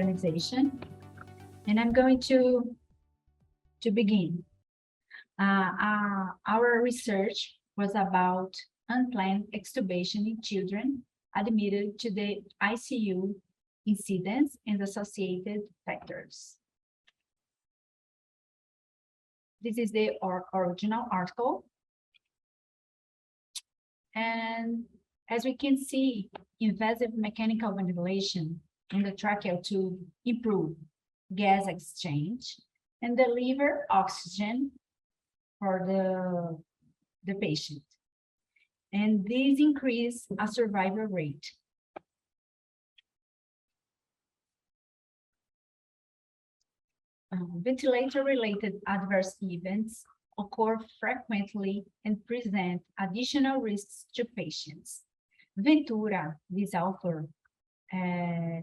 organization, and I'm going to begin. Our research was about unplanned extubation in children admitted to the ICU, incidence, and associated factors. This is the original article. And as we can see, invasive mechanical ventilation in the tracheal tube improve gas exchange and deliver oxygen for the patient. And these increase a survival rate. Ventilator-related adverse events occur frequently and present additional risks to patients. Ventura, this author,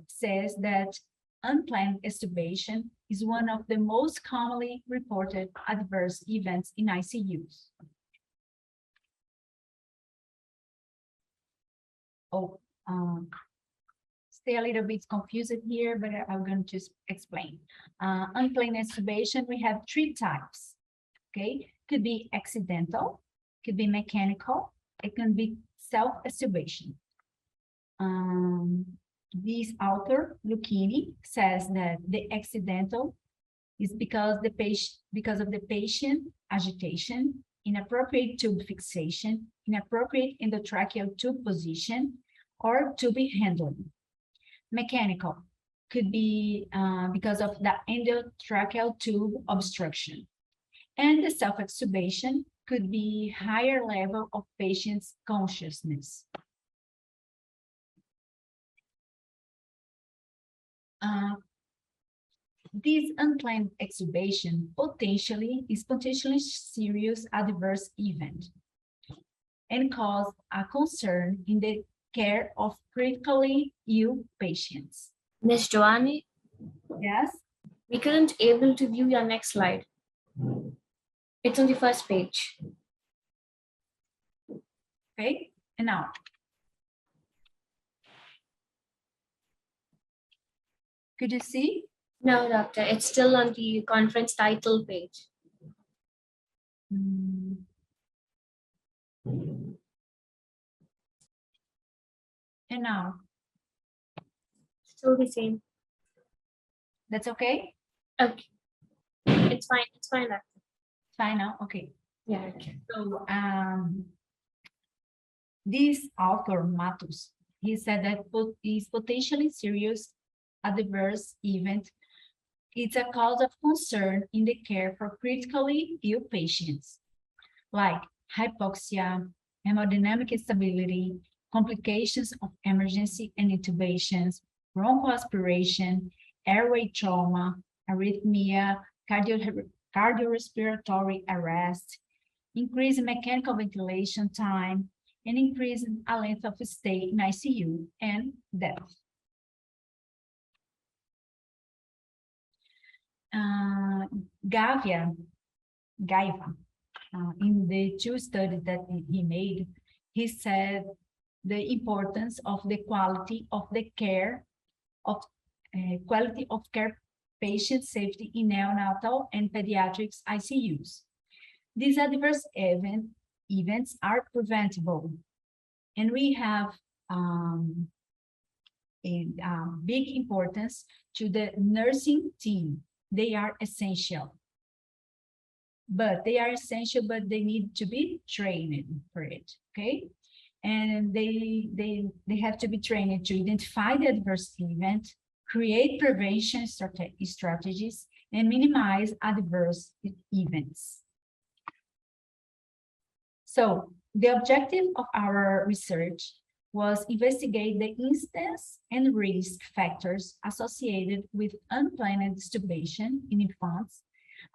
says that unplanned extubation is one of the most commonly reported adverse events in ICUs. Stay a little bit confused here, but I'm going to explain. Unplanned extubation, we have three types, okay? Could be accidental, could be mechanical, it can be self-extubation. This author, Lucchini, says that the accidental is because of the patient agitation, inappropriate tube fixation, inappropriate endotracheal tube position, or tube handling. Mechanical could be because of the endotracheal tube obstruction. And the self-extubation could be higher level of patient's consciousness. This unplanned extubation is potentially serious adverse event and cause a concern in the care of critically ill patients. Ms. Joane? Yes? We couldn't able to view your next slide. It's on the first page. Okay, and now. Could you see? No, doctor, it's still on the conference title page. And now? Still the same. That's okay? Okay. It's fine, doctor. Fine now, okay. Yeah, okay. So, this author, Matos, he said that is potentially serious adverse event. It's a cause of concern in the care for critically ill patients, like hypoxia, hemodynamic instability, complications of emergency and intubations, bronchoaspiration, airway trauma, arrhythmia, cardiorespiratory arrest, increase in mechanical ventilation time, and increase in a length of stay in ICU, and death. Gaiva, in the two studies that he made, he said the importance of the quality of the care patient safety in neonatal and pediatrics ICUs. These adverse events are preventable, and we have a big importance to the nursing team. They are essential. But they need to be trained for it, okay? And they have to be trained to identify the adverse event, create prevention strategies, and minimize adverse events. So the objective of our research was investigate the incidence and risk factors associated with unplanned extubation in infants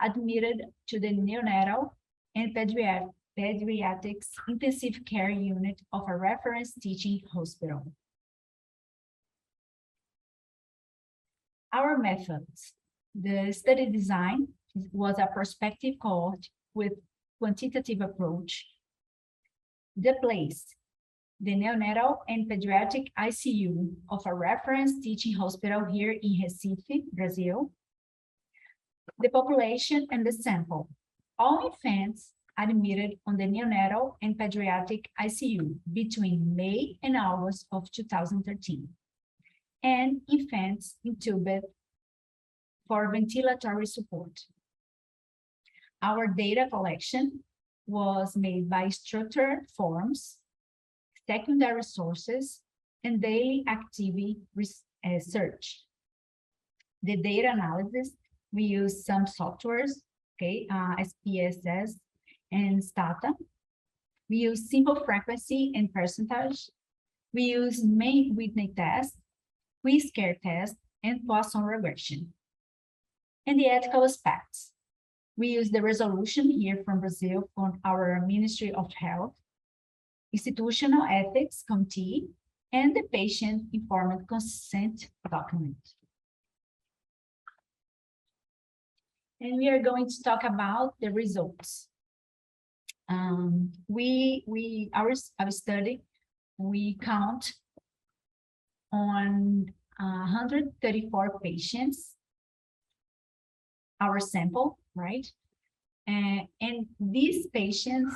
admitted to the neonatal and pediatrics intensive care unit of a reference teaching hospital. Our methods. The study design was a prospective cohort with quantitative approach. The place. the neonatal and pediatric ICU of a reference teaching hospital here in Recife, Brazil. The population and the sample. All infants admitted on the neonatal and pediatric ICU between May and August of 2013, and infants intubed for ventilatory support. Our data collection was made by structured forms, secondary sources, and daily activity search. The data analysis, we use some softwares, okay, SPSS and Stata. We use simple frequency and percentage. We use main Whitney test, Whisker test, and Poisson regression. And the ethical aspects. We use the resolution here from Brazil from our Ministry of Health, Institutional Ethics Committee, and the Patient Informed Consent document. And we are going to talk about the results. Our study, we count on 134 patients, our sample, right? And these patients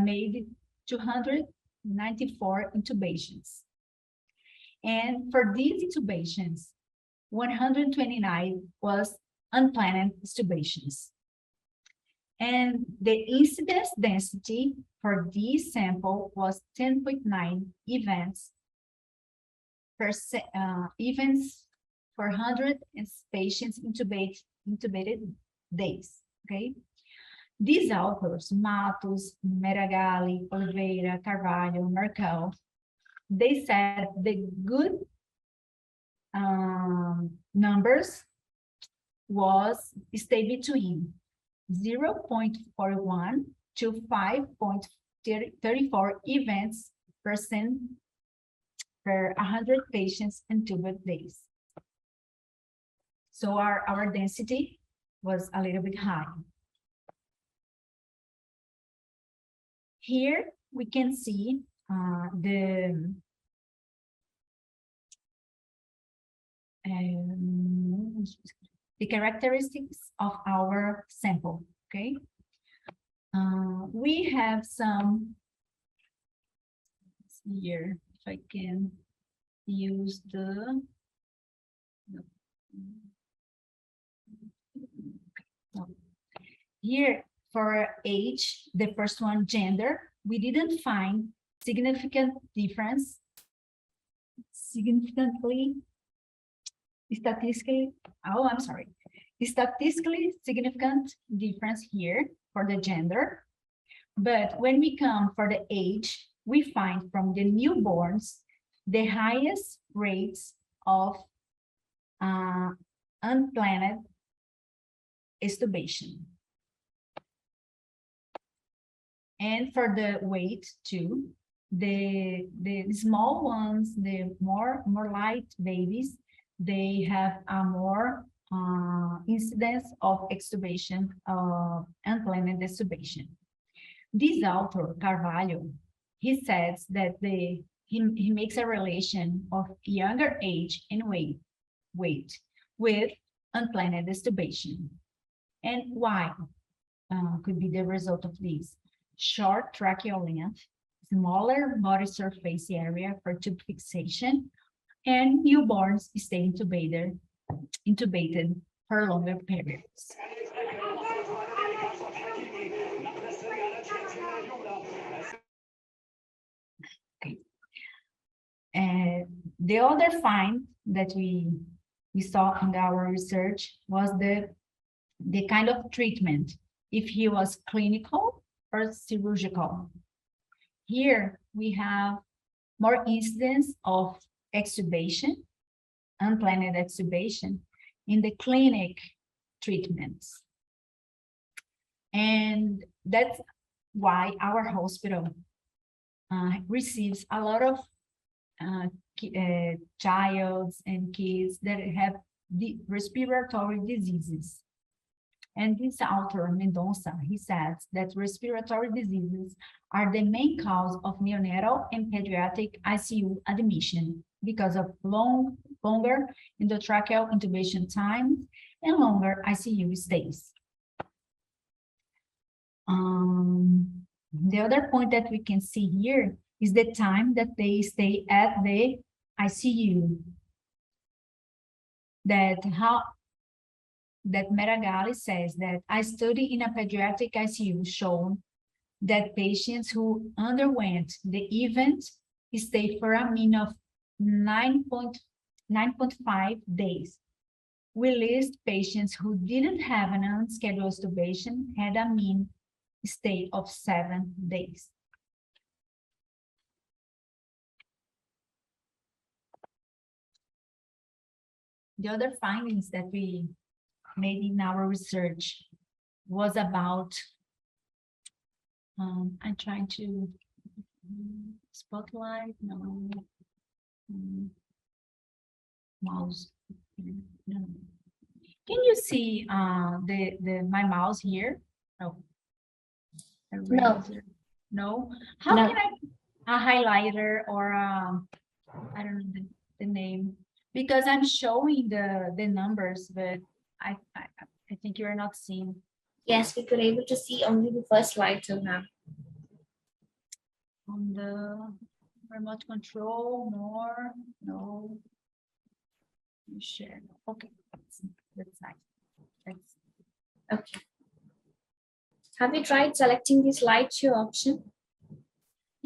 made 294 intubations. And for these intubations, 129 was unplanned extubations. And the incidence density for this sample was 10.9 events per events for 100 patients intubated days, okay? These authors, Matos, Meragali, Oliveira, Carvalho, Merkel, they said the good numbers stay between 0.41 to 5.34 events per 100 patients intubed days. So our density was a little bit high. Here we can see the characteristics of our sample, okay? We have some, let's see here, if I can use the, here for age, the first one, gender, we didn't find significant difference, statistically significant difference here for the gender. But when we come for the age, we find from the newborns, the highest rates of unplanned extubation. And for the weight too, the small ones, the more light babies, they have a more incidence of extubation, unplanned extubation. This author, Carvalho, he says that he makes a relation of younger age and weight with unplanned extubation. And why could be the result of this? Short tracheal length, smaller body surface area for tube fixation, and newborns stay intubated for longer periods. Okay. And the other find that we saw in our research was the kind of treatment, if he was clinical or surgical. Here we have more incidence of extubation, unplanned extubation in the clinic treatments. And that's why our hospital receives a lot of childs and kids that have the respiratory diseases. And this author, Mendonça, he says that respiratory diseases are the main cause of neonatal and pediatric ICU admission because of longer endotracheal intubation times and longer ICU stays. The other point that we can see here is the time that they stay at the ICU. That Meragali says that a study in a pediatric ICU showed that patients who underwent the event stayed for a mean of 9.5 days. We list patients who didn't have an unscheduled extubation had a mean stay of 7 days. The other findings that we made in our research was about, I'm trying to spotlight, no, mouse, no. Can you see my mouse here? No. No. No. How No. can a highlighter or I don't know the name, because I'm showing the numbers, but I think you're not seeing. Yes, we could able to see only the first slide till now. On the remote control, more, no. You share. Okay, that's nice. That's Okay. Have you tried selecting the slideshow option?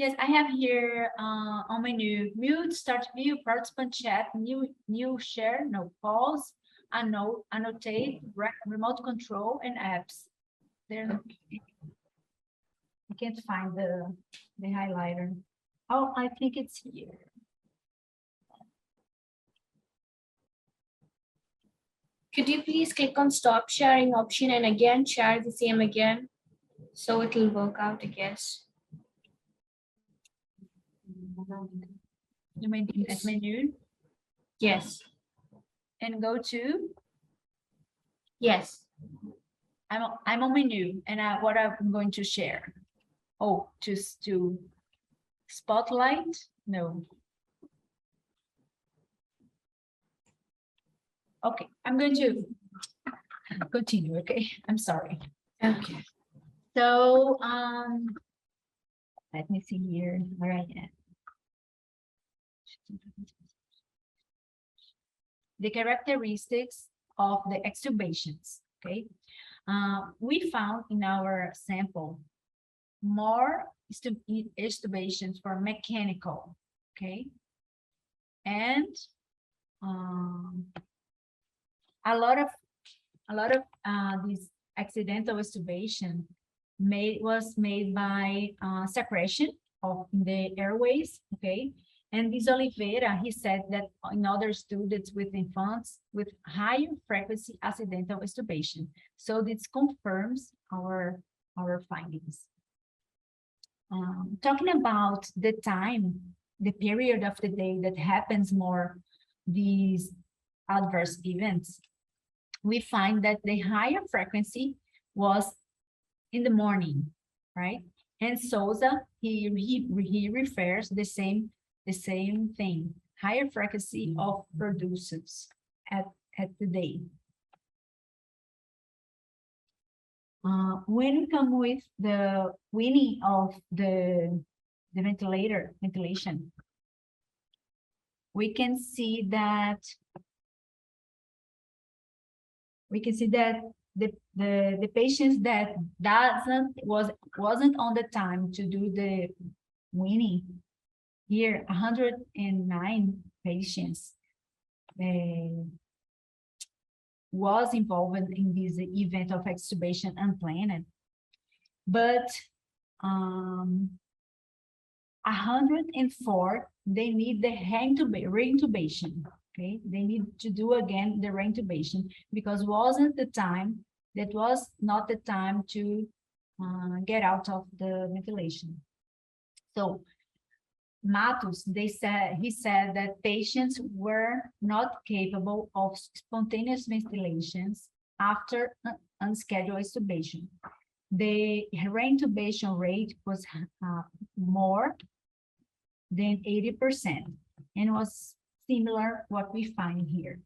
yes, I have here on menu, mute, start view, participant chat, new share, no pause, annotate, remote control, and apps. There, I can't find the highlighter. Oh, I think it's here. Could you please click on stop sharing option and again share the same again? So it will work out, I guess. You mean at menu? Yes. And go to? Yes. I'm on menu, and what I'm going to share. Oh, just to spotlight? No. Okay, I'm going to continue, okay? I'm sorry. Okay. So, let me see here where I am. The characteristics of the extubations, okay? We found in our sample more extubations for mechanical, okay? And a lot of these accidental extubation was made by suppression of the airways, okay? And this Oliveira, he said that in other students with infants with higher frequency accidental extubation. So this confirms our findings. Talking about the time, the period of the day that happens more these adverse events, we find that the higher frequency was in the morning, right? And Souza, he refers the same thing, higher frequency of producers at the day. When we come with the winning of the ventilation, we can see that the patients that wasn't on the time to do the weaning, here 109 patients was involved in this event of extubation unplanned, but 104 they need the reintubation. Okay, they need to do again the reintubation because that was not the time to get out of the ventilation. So Matos, he said that patients were not capable of spontaneous ventilations after unscheduled extubation. The reintubation rate was more than 80% and was similar what we find here.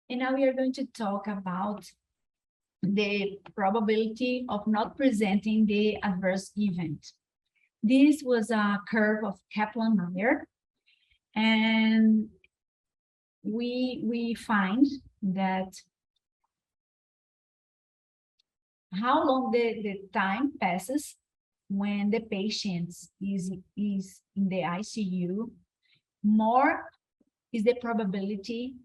And now we are going to talk about the probability of not presenting the adverse event. This was a curve of Kaplan-Meier, and we find that how long the time passes when the patient is in the ICU, more is the probability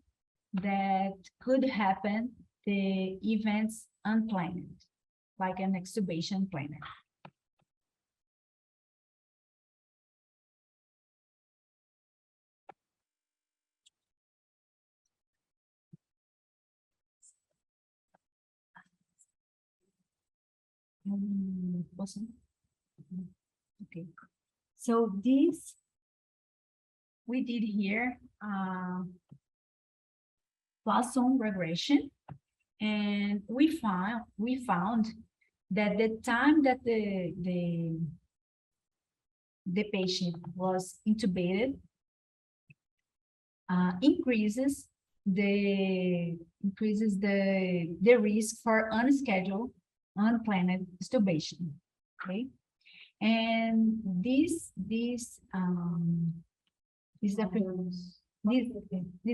that could happen the events unplanned, like an extubation planned. Okay, so this we did here Poisson regression, and we found that the time that the patient was intubated increases the risk for unscheduled, unplanned extubation. Okay, and this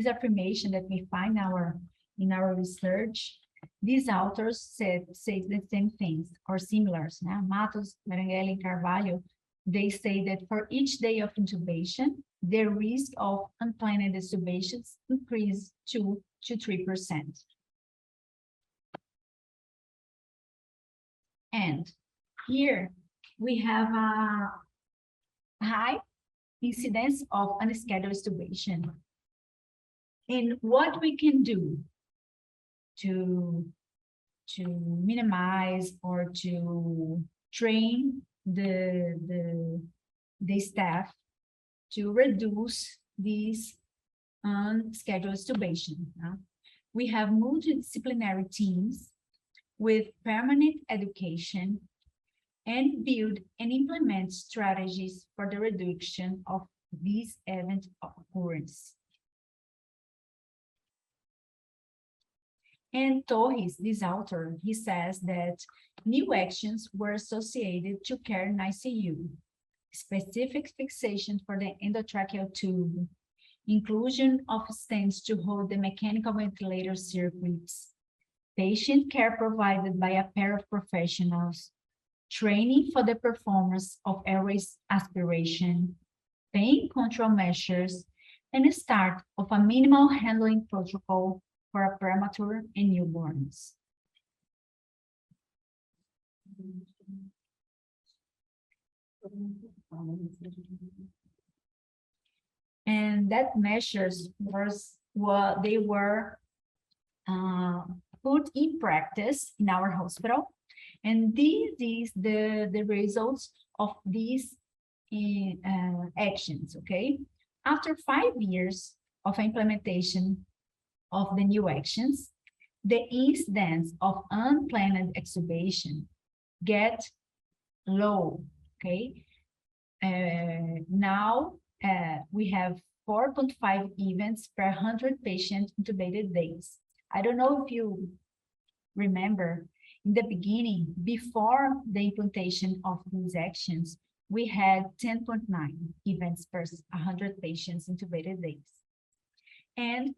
affirmation that we find in our research, these authors say the same things or similar. Matos, Merengel, and Carvalho, they say that for each day of intubation, the risk of unplanned extubations increase 2 to 3%. And here we have a high incidence of unscheduled extubation. And what we can do to minimize or to train the staff to reduce these unscheduled extubation. We have multidisciplinary teams with permanent education and build and implement strategies for the reduction of these event occurrence. And Torres, this author, he says that new actions were associated to care in ICU, specific fixation for the endotracheal tube, inclusion of stents to hold the mechanical ventilator circuits, patient care provided by a pair of professionals, training for the performance of airway aspiration, pain control measures, and the start of a minimal handling protocol for a premature and newborns. And that measures they were put in practice in our hospital. And this is the results of these actions, okay? After 5 years of implementation of the new actions, the incidence of unplanned extubation get low, okay? Now we have 4.5 events per 100 patient intubated days. I don't know if you remember, in the beginning, before the implementation of these actions, we had 10.9 events per 100 patients intubated days. And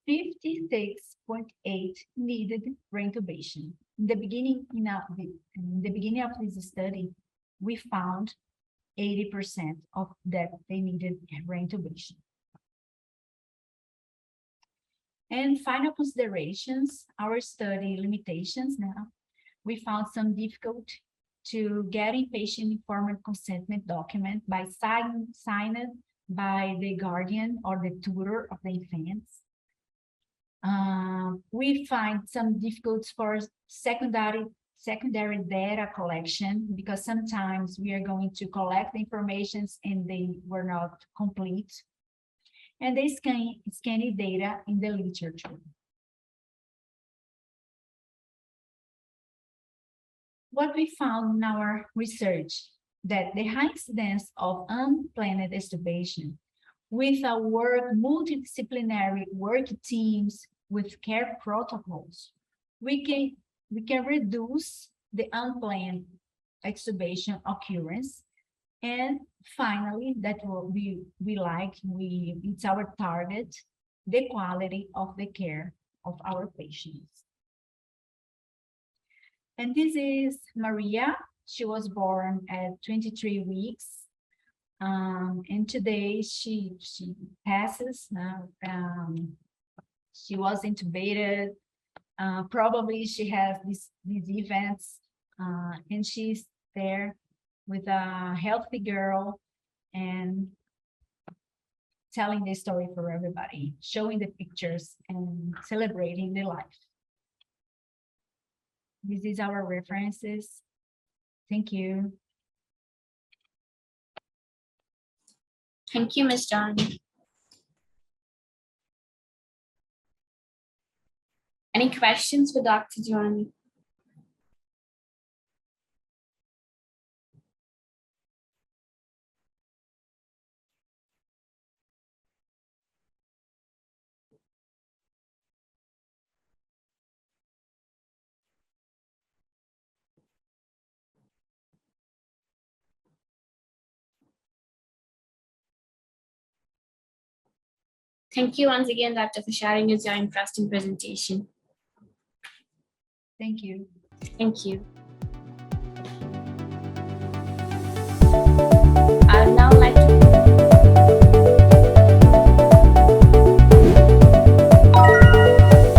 56.8 needed reintubation. In the beginning of this study, we found 80% of that they needed reintubation. And final considerations, our study limitations now. We found some difficult to getting patient informed consentment document by signed by the guardian or the tutor of the infants. We find some difficulties for secondary secondary data collection, because sometimes we are going to collect the information and they were not complete, and the scanning data in the literature. What we found in our research, that the high incidence of unplanned extubation with our multidisciplinary work teams with care protocols, we can reduce the unplanned extubation occurrence. And finally, that it's our target, the quality of the care of our patients. And this is Maria. She was born at 23 weeks. And today she passes. She was intubated. Probably she has these events, and she's there with a healthy girl and telling the story for everybody, showing the pictures and celebrating the life. This is our references. Thank you. Thank you, Ms. Joane. Any questions for Dr. Joane? Thank you once again, Doctor, for sharing your interesting presentation. Thank you. Thank you.